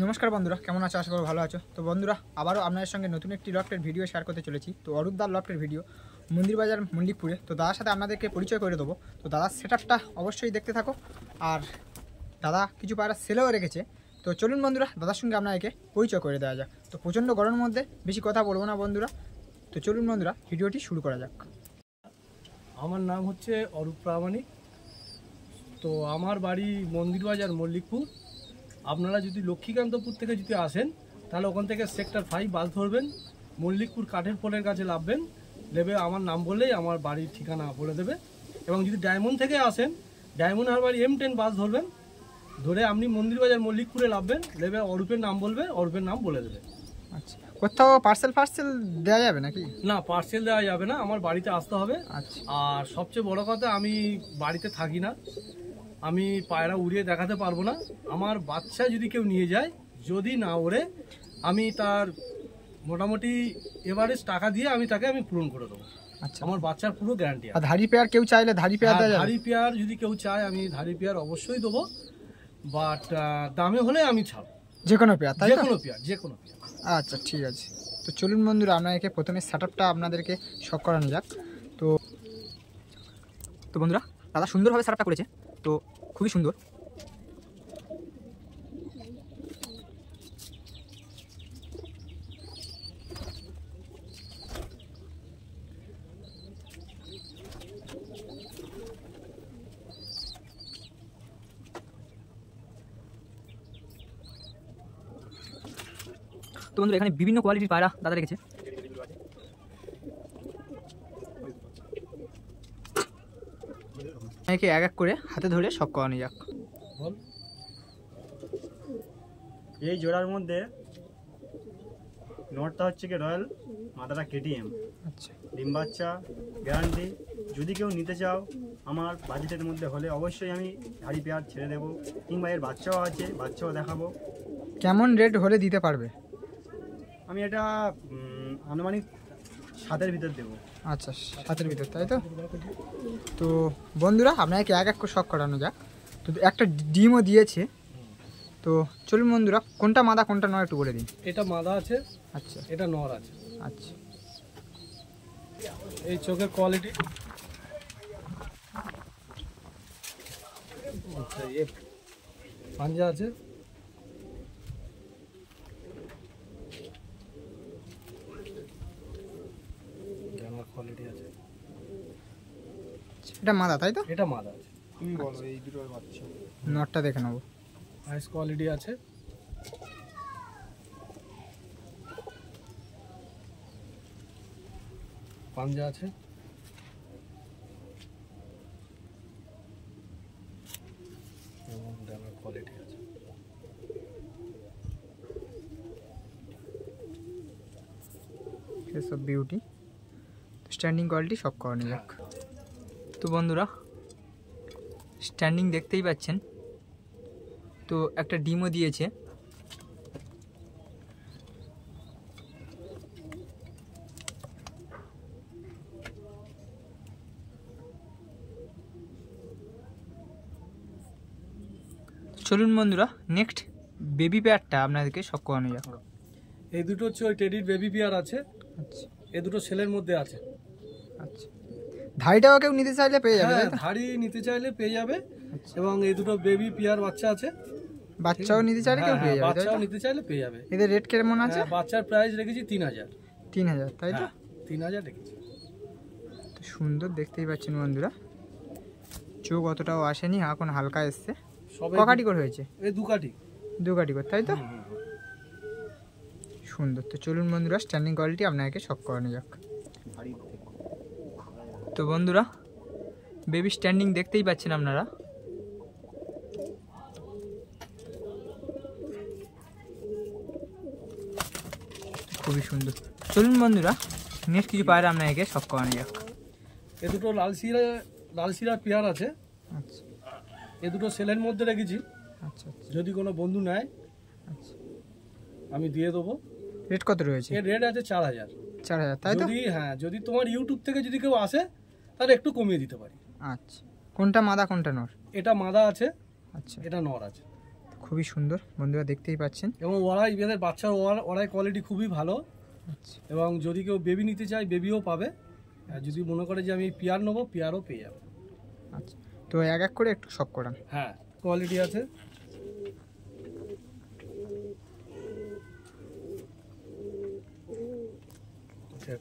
নমস্কার বন্ধুরা, কেমন আছো? আশা করি ভালো আছো। তো বন্ধুরা, আবারও আপনাদের সঙ্গে নতুন একটি লফটের ভিডিও শেয়ার করতে চলেছি। তো অরূপদার লফটের ভিডিও, মন্দিরবাজার মল্লিকপুরে। তো দাদার সাথে আপনাদেরকে পরিচয় করে দেবো। তো দাদার সেটআপটা অবশ্যই দেখতে থাকো। আর দাদা কিছু পায়রা সেলেও রেখেছে। তো চলুন বন্ধুরা, দাদার সঙ্গে আপনাদেরকে পরিচয় করে দেওয়া যাক। তো প্রচণ্ড গরমের মধ্যে বেশি কথা বলবো না বন্ধুরা। তো চলুন বন্ধুরা, ভিডিওটি শুরু করা যাক। আমার নাম হচ্ছে অরূপ প্রামাণিক। তো আমার বাড়ি মন্দিরবাজার মল্লিকপুর। আপনারা যদি লক্ষ্মীকান্তপুর থেকে যদি আসেন তাহলে ওখান থেকে সেক্টর 5 বাস ধরবেন, মল্লিকপুর কাঠের পোলের কাছে নামবেন, নেবে আমার নাম বললেই আমার বাড়ির ঠিকানা বলে দেবে। এবং যদি ডায়মন্ড থেকে আসেন, ডায়মন্ড হারবার M10 বাস ধরবেন, ধরে আপনি মন্দিরবাজার মল্লিকপুরে নামবেন, নেবে অরূপের নাম বলবে, অরূপের নাম বলে দেবে। আচ্ছা, কোথাও পার্সেল দেওয়া যাবে নাকি? না, পার্সেল দেওয়া যাবে না, আমার বাড়িতে আসতে হবে। আচ্ছা। আর সবচেয়ে বড় কথা, আমি বাড়িতে থাকি না, আমি পায়রা উড়িয়ে দেখাতে পারবো না। আমার বাচ্চা যদি কেউ নিয়ে যায়, যদি না ওড়ে, আমি তার মোটামুটি এভারেজ টাকা দিয়ে আমি তাকে পূরণ করে দেবো। আচ্ছা, আমার বাচ্চার পুরো গ্যারান্টি আছে। আর ধাড়ি পেয়ার কেউ চাইলে ধাড়ি পেয়ার দেওয়া যাবে? ধাড়ি পেয়ার যদি কেউ চায়, আমি ধাড়ি পেয়ার অবশ্যই দেবো, বাট দামে হলে আমি ছাড়ব। যে কোনো পেয়ার, তাই? যে কোনো পেয়ার, যে কোনো পেয়ার। আচ্ছা, ঠিক আছে। তো চলুন বন্ধুরা, আপনাদেরকে প্রথমে সেটআপটা আপনাদেরকে শখ করানো যাক। তো বন্ধুরা, দাদা সুন্দরভাবে সেটআপটা করেছে, তো খুবই সুন্দর। তো বন্ধুরা, এখানে বিভিন্ন কোয়ালিটির পায়রা দাদা রেখেছে। একে এক এক করে হাতে ধরে শখ করানো যাক। এই জোড়ার মধ্যে নটটা হচ্ছে কি রয়্যাল, মাদাটা KTM। আচ্ছা, ডিম বাচ্চা গ্যারান্টি। যদি কেউ নিতে চাও আমার বাজেটের মধ্যে হলে অবশ্যই আমি ধাড়ি পেয়ার ছেড়ে দেবো, কিংবা এর বাচ্চাও আছে, বাচ্চাও দেখাবো। কেমন রেট হলে দিতে পারবে? আমি এটা আনুমানিক 7-এর ভিতর দেবো। আচ্ছা, 7-এর ভিতর, তাই তো? তো বন্ধুরা, আপনাকে এক এক করে শখ করানো যাক। তো একটা ডিমও দিয়েছে। তো চলুন বন্ধুরা, কোনটা মাদা কোনটা নয় একটু বলে দিন। এটা মাদা আছে। আচ্ছা, এটা নর আছে। আচ্ছা। এই চোখের কোয়ালিটি। আচ্ছা, এ পাঞ্জা আছে। জামার কোয়ালিটি আছে। এটা মাদা, তাই তো? এটা মাদা আছে। তুমি বলো এই দুটোর বাচ্চা। নটটা দেখে নেবো। হাইস কোয়ালিটি আছে। পাঞ্জা আছে। এবং ডানার কোয়ালিটি আছে। সব বিউটি, স্ট্যান্ডিং কোয়ালিটি সব করানো যাক। তো বন্ধুরা, স্ট্যান্ডিং দেখতেই পাচ্ছেন। তো একটা ডিমও দিয়েছে। চলুন বন্ধুরা, নেক্সট বেবি পেয়ারটা আপনাদেরকে শখ করানো যাক। এই দুটো হচ্ছে ওই টেডির বেবি পেয়ার আছে। আচ্ছা, এই দুটো সেলের মধ্যে আছে। আচ্ছা। ধাড়িটাও কেউ নিতে চাইলে পেয়ে যাবে? হ্যাঁ, ধাড়ি নিতে চাইলে পেয়ে যাবে। এবং এই দুটো বেবি পেয়ার বাচ্চা আছে। বাচ্চাও নিতে চাইলে কেউ পেয়ে যাবে? বাচ্চাও নিতে চাইলে পেয়ে যাবে। এদের রেট কেমন আছে? বাচ্চার প্রাইস রেখেছি 3000। 3000, তাই তো? 3000 রেখেছি। তো সুন্দর দেখতেই পাচ্ছেন বন্ধুরা, চোখ অতটাও আসেনি, এখন হালকা এসছে। ককাটি করে হয়েছে? এই দুকাটি। দুকাটি করে, তাই তো? সুন্দর। তো চলুন বন্ধুরা, স্ট্যান্ডিং কোয়ালিটি আপনাকে শখ করানো যাক। তো বন্ধুরা, বেবি স্ট্যান্ডিং দেখতেই পাচ্ছেন আপনারা। খুবই সুন্দর। চলুন বন্ধুরা, নেক্সট কিছু পায়রা আপনাকে শখ করানো যাক। এ দুটো লালশিরা পেয়ার আছে। আচ্ছা, এ দুটো সেলের মধ্যে রেখেছি। আচ্ছা, আচ্ছা, যদি কোনো বন্ধু নেয় আচ্ছা। আমি দিয়ে দেবো। রেট কত রয়েছে? এর রেট আছে 4000। 4000, তাই তো? যদি তোমার ইউটিউব থেকে যদি কেউ আসে তাহলে একটু কমিয়ে দিতে পারি। আচ্ছা, কোনটা মাদা কোনটা নর? এটা মাদা আছে। আচ্ছা, এটা নর আছে। খুবই সুন্দর বন্ধুরা, দেখতেই পাচ্ছেন। এবং এদের বাচ্চার ওরাই কোয়ালিটি খুবই ভালো। আচ্ছা এবং যদি কেউ বেবি নিতে চায় বেবিও পাবে, আর যদি মনে করে যে আমি পেয়ার নেবো পেয়ারও পেয়ে যাবে। আচ্ছা, তো এক এক করে একটু সব করান। হ্যাঁ, কোয়ালিটি আছে।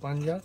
পাঞ্জা,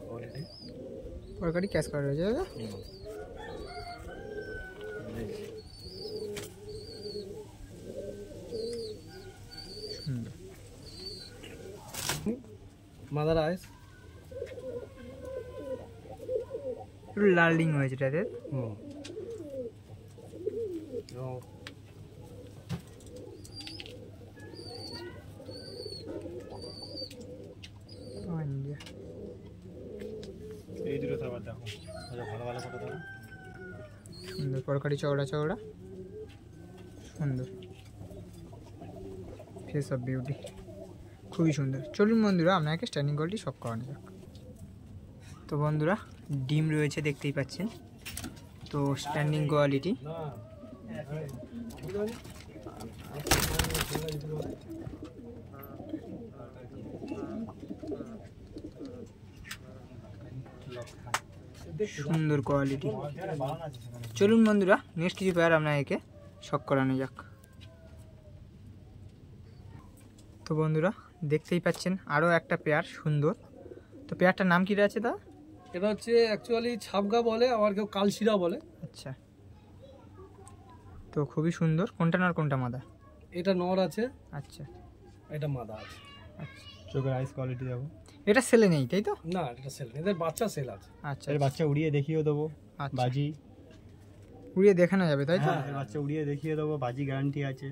কোয়ালিটি তরকারি ক্যাশ করা রয়েছে দাদা। সুন্দর। মাদার আইস। একটু লার্নিং হয়েছে এটাতে। ইন্ডিয়া এই দুটো খাবার দেখো, ভালো ভালো করে দাও। সুন্দর তরকারি, চওড়া চওড়া, সুন্দর ফেস অফ বিউটি, খুবই সুন্দর। চলুন বন্ধুরা আপনাকে স্ট্যান্ডিং কোয়ালিটি সব করানো যাক। তো বন্ধুরা ডিম রয়েছে দেখতেই পাচ্ছেন। তো স্ট্যান্ডিং কোয়ালিটি সুন্দর কোয়ালিটি। চলুন বন্ধুরা নেক্সট কিছু পেয়ার আপনাকে শখ করানো যাক। তো বন্ধুরা দেখতেই পাচ্ছেন আরও একটা পেয়ার সুন্দর। তো পেয়ারটার নাম কী আছে দা? এটা হচ্ছে অ্যাকচুয়ালি ছাপগা বলে, আবার কেউ কালশিরা বলে। আচ্ছা, তো খুবই সুন্দর। কোনটা নর কোনটা মাদা? এটা নর আছে, আচ্ছা এটা মাদা আছে। আচ্ছা, চোখের আইস কোয়ালিটি দেখো। এটা সেলে নেই তাই তো? না, এটা সেল, এদের বাচ্চা সেল আছে। আচ্ছা, এর বাচ্চা উড়িয়ে দেখিয়ে দেবো, আচ্ছা। বাজি উড়িয়ে দেখানো যাবে তাই তো? হ্যাঁ, এর বাচ্চা উড়িয়ে দেখিয়ে দেবো, বাজি গ্যারান্টি আছে।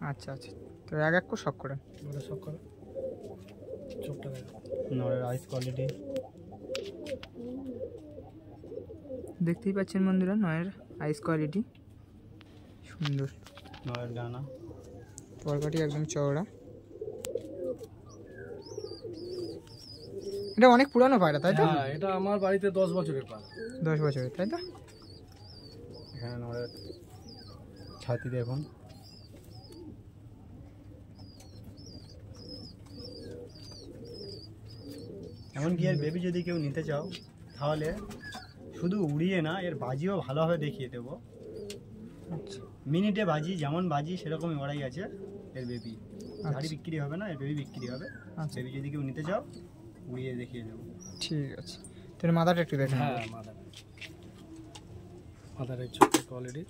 আচ্ছা আচ্ছা, তো এক এক করে শখ করেন। ওটা সব করে চোখটা দেখো। নরের আইস কোয়ালিটি দেখতেই পাচ্ছেন বন্ধুরা নয়ের আইস কোয়ালিটি সুন্দর। নরের ডানা, তরকারি একদম চওড়া। এটা অনেক পুরানো পায়রা তাই তো? হ্যাঁ, এটা আমার বাড়িতে 10 বছরের পায়রা। 10 বছরের তাই তো? এখানে নরের ছাতি দেখুন। এমনকি এর বেবি যদি কেউ নিতে চাও তাহলে শুধু উড়িয়ে না, এর বাজিও ভালোভাবে দেখিয়ে দেবো। আচ্ছা মিনিটে বাজি, যেমন বাজি সেরকমই ওরাই আছে এর বেবি। আচ্ছা। গাড়ি বিক্রি হবে না, এর বেবি বিক্রি হবে। আচ্ছা বেবি যদি কেউ নিতে চাও উড়িয়ে দেখিয়ে দেবো। ঠিক আছে, তাহলে মাথাটা একটু দেখেন। হ্যাঁ, মাদার এই চোখের কোয়ালিটি।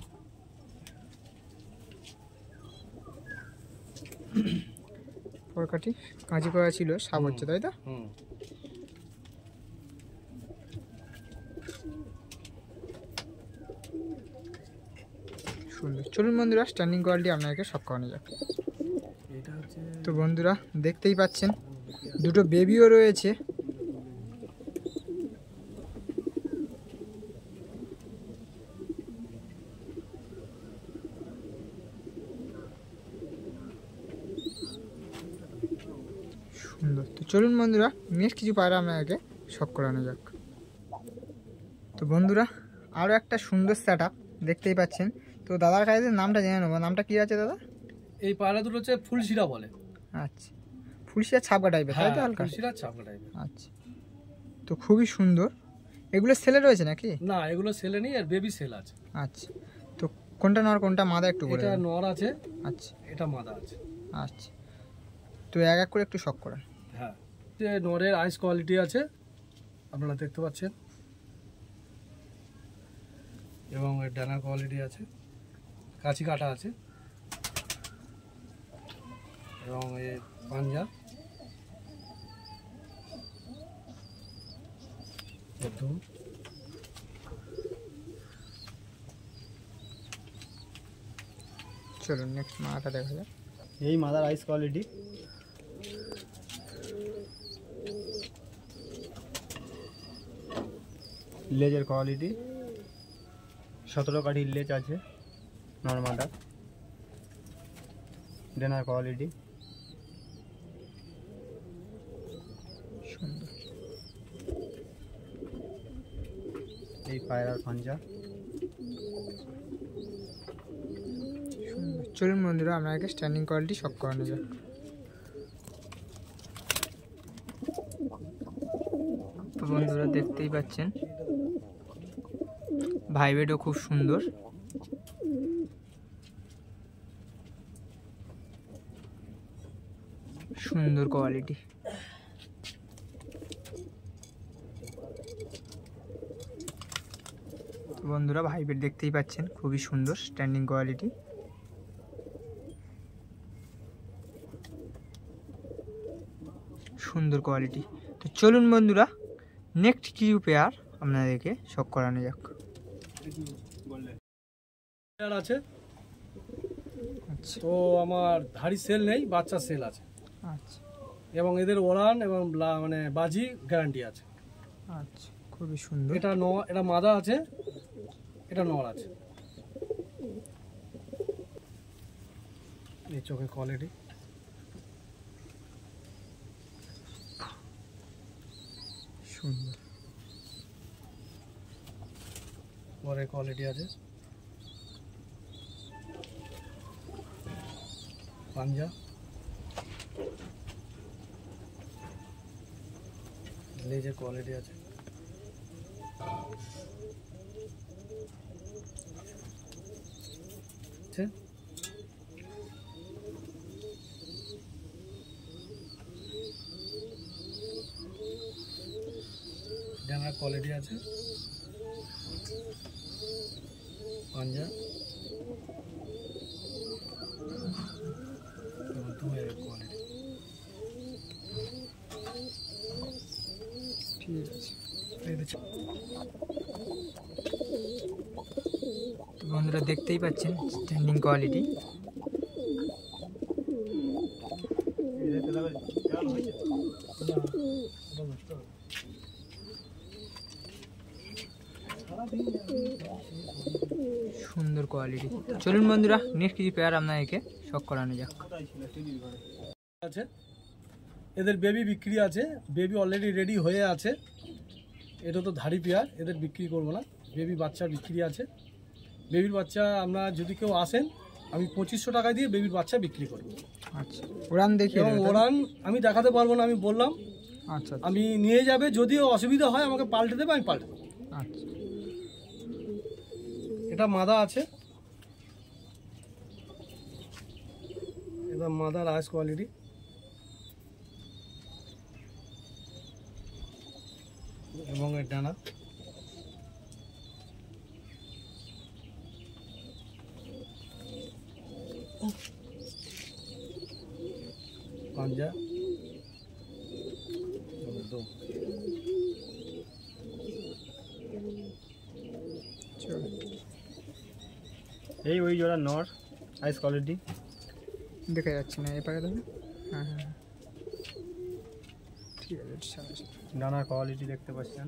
তরকারি কাঁচি করা ছিল, সাপ হচ্ছে তাই তো? হুম, সুন্দর। চলুন বন্ধুরা স্ট্যান্ডিং কোয়ালিটি আপনাকে সব করানো যাক। এটা হচ্ছে তো বন্ধুরা দেখতেই পাচ্ছেন দুটো বেবিও রয়েছে। সুন্দর। তো চলুন বন্ধুরা নেক্সট কিছু পায়রা আপনাকে শখ করানো যাক। তো বন্ধুরা আরও একটা সুন্দর সেট আপ দেখতেই পাচ্ছেন। তো দাদার কাছে নামটা জেনে নেবো, নামটা কী আছে দাদা? এই পায়রা দুটো হচ্ছে ফুলশিরা বলে। আচ্ছা, ফুলশিয়া ছাপকা টাইপের তাই তো? হ্যাঁ, হালকা। ফুলশিরা ছাপকা টাইপের। আচ্ছা, তো খুবই সুন্দর। এগুলো সেলে রয়েছে নাকি? না, এগুলো সেলে নেই, আর বেবি সেল আছে। আচ্ছা, তো কোনটা নর কোনটা মাদা একটু বলে এটা দেন। নর আছে, আচ্ছা এটা মাদা আছে। আচ্ছা, তো এক এক করে একটু শখ করেন। হ্যাঁ, যে নরের আইস কোয়ালিটি আছে আপনারা দেখতে পাচ্ছেন, এবং এর ডানার কোয়ালিটি আছে, কাঁচি কাটা আছে, এবং এর পাঞ্জা একদম। চলুন নেক্সট মাদাটা দেখা যাক। এই মাদার আইস কোয়ালিটি। লেজের কোয়ালিটি 17 কাঠির লেজ আছে নর্মালটা। ডেনার কোয়ালিটি এই পায়রার পাঞ্জা। চলুন বন্ধুরা আপনাকে স্ট্যান্ডিং কোয়ালিটি শখ করানো যাক। তো বন্ধুরা দেখতেই পাচ্ছেন ভাইব্রেটও খুব সুন্দর। সুন্দর কোয়ালিটি। বন্ধুরা ভাইব্রেট দেখতেই পাচ্ছেন খুবই সুন্দর স্ট্যান্ডিং কোয়ালিটি। সুন্দর কোয়ালিটি। তো চলুন বন্ধুরা নেক্সট কিছু পেয়ার আপনাদেরকে শখ করানো যাক। পেয়ার আছে, আচ্ছা তো আমার ধাড়ি সেল নেই, বাচ্চা সেল আছে, আচ্ছা এবং এদের ওড়ান এবং মানে বাজি গ্যারান্টি আছে। আচ্ছা খুবই সুন্দর। এটা এটা মাদা আছে, এটা নর আছে। এই চোখের কোয়ালিটি সুন্দর। পরের কোয়ালিটি আছে, পাঞ্জা, লেজের কোয়ালিটি আছে, ডানার কোয়ালিটি আছে, পাঞ্জা এবং দুয়ের কোয়ালিটি। ঠিক আছে তো বন্ধুরা দেখতেই পাচ্ছেন স্ট্যান্ডিং কোয়ালিটি। সুন্দর কোয়ালিটি। চলুন বন্ধুরা নেক্সট কিছু পেয়ার আপনাদেরকে শখ করানো যাক। আছে, এদের বেবি বিক্রি আছে, বেবি অলরেডি রেডি হয়ে আছে। এটা তো ধাড়ি পেয়ার, এদের বিক্রি করব না, বেবি বাচ্চা বিক্রি আছে। বেবির বাচ্চা আমরা যদি কেউ আসেন আমি 2500 টাকা দিয়ে বেবির বাচ্চা বিক্রি করব। আচ্ছা ওড়ান দেখিয়ে এবং দেবেন? ওড়ান আমি দেখাতে পারবো না, আমি বললাম আচ্ছা আমি নিয়ে যাবে, যদিও অসুবিধা হয় আমাকে পাল্টে দেবে, আমি পাল্টে দেবো। আচ্ছা এটা মাদা আছে, এটা মাদার আইস কোয়ালিটি, এবং এর ডানা, পাঞ্জা, দম। চলো এই ওই জোড়া নর আইস কোয়ালিটি। দেখা যাচ্ছে না এপারে দেবে। হ্যাঁ হ্যাঁ হ্যাঁ। ঠিক আছে সামনে সামনে। ডানার কোয়ালিটি দেখতে পাচ্ছেন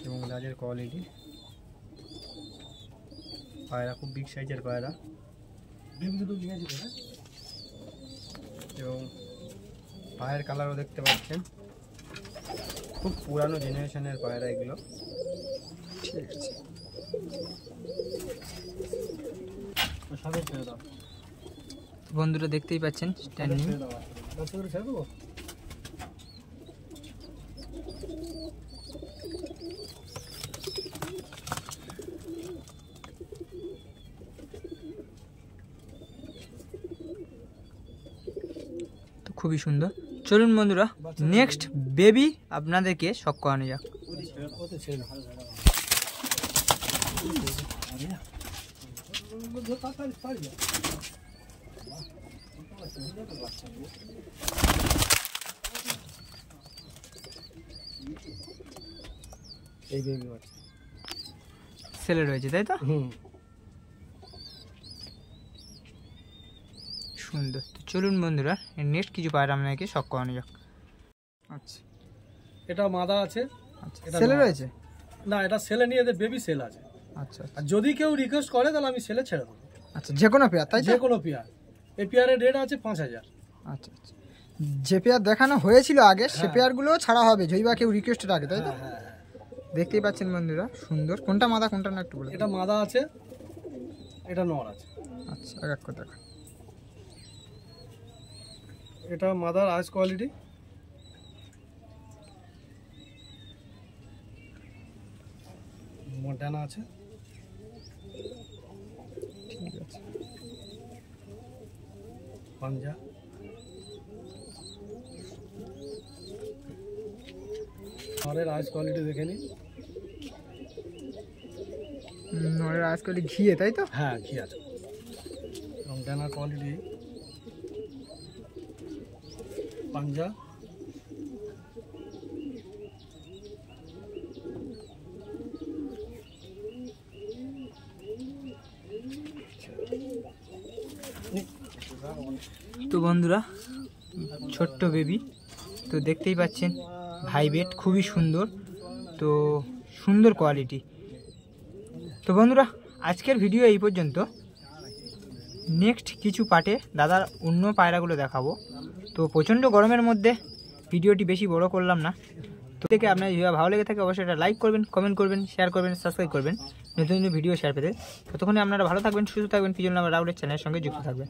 এবং লাজের কোয়ালিটি। পায়রা খুব বিগ সাইজের পায়রা এবং পায়ের কালারও দেখতে পাচ্ছেন, খুব পুরানো জেনারেশনের পায়রা এগুলো। ঠিক আছে বন্ধুরা দেখতেই পাচ্ছেন স্ট্যান্ডিং। তো খুবই সুন্দর। চলুন বন্ধুরা নেক্সট বেবি আপনাদেরকে শখ করানো যাক। এই বেবি বাচ্চা ছেলে রয়েছে তাই তো? সুন্দর। তো চলুন বন্ধুরা নেক্সট কিছু পায়রা আপনাদেরকে শখ করানো যাক। আচ্ছা এটা মাদা আছে, আচ্ছা এটা ছেলে নর। রয়েছে? না, এটা সেলে নিয়ে এদের বেবি সেল আছে। আচ্ছা আর যদি কেউ রিকোয়েস্ট করে তাহলে আমি সেলে ছেড়ে দেবো, আচ্ছা যে কোনো পেয়ার তাই তো? যে কোনো পেয়ার। এই পেয়ারের রেট আছে 5000। আচ্ছা আচ্ছা যে পেয়ার দেখানো হয়েছিল আগে সে পেয়ারগুলো ছাড়া হবে যদি বা কেউ রিকোয়েস্টেড আগে, তাই তো? দেখতেই পাচ্ছেন বন্ধুরা, সুন্দর। কোনটা মাদা কোনটা না একটু বলে। এটা মাদা আছে, এটা নর আছে। আচ্ছা, এক কথা দেখা। এটা মাদার আইস কোয়ালিটি, মন্টানা আছে। ঠিক আছে। পাঞ্জা, নরের আইস কোয়ালিটি দেখে নিন। নরের আজকাল ঘিয়ে, তাই তো? হ্যাঁ, ঘি আছে। মন্টানা কোয়ালিটি, পাঞ্জা, তো বন্ধুরা, ছোট্ট বেবি তো দেখতেই পাচ্ছেন, ভাইবেট খুবই সুন্দর, তো সুন্দর কোয়ালিটি। তো বন্ধুরা, আজকের ভিডিও এই পর্যন্ত। নেক্সট কিছু পার্টে দাদার অন্য পায়রাগুলো দেখাবো। তো প্রচণ্ড গরমের মধ্যে ভিডিওটি বেশি বড় করলাম না। তো থেকে আপনার যদি ভালো লেগে থাকে অবশ্যই এটা লাইক করবেন, কমেন্ট করবেন, শেয়ার করবেন, সাবস্ক্রাইব করবেন নতুন নতুন ভিডিও শেয়ার পেতে। ততক্ষণে আপনারা ভালো থাকবেন, সুস্থ থাকবেন, পিজন নাম্বার রাউলের চ্যানেলের সঙ্গে যুক্ত থাকবেন।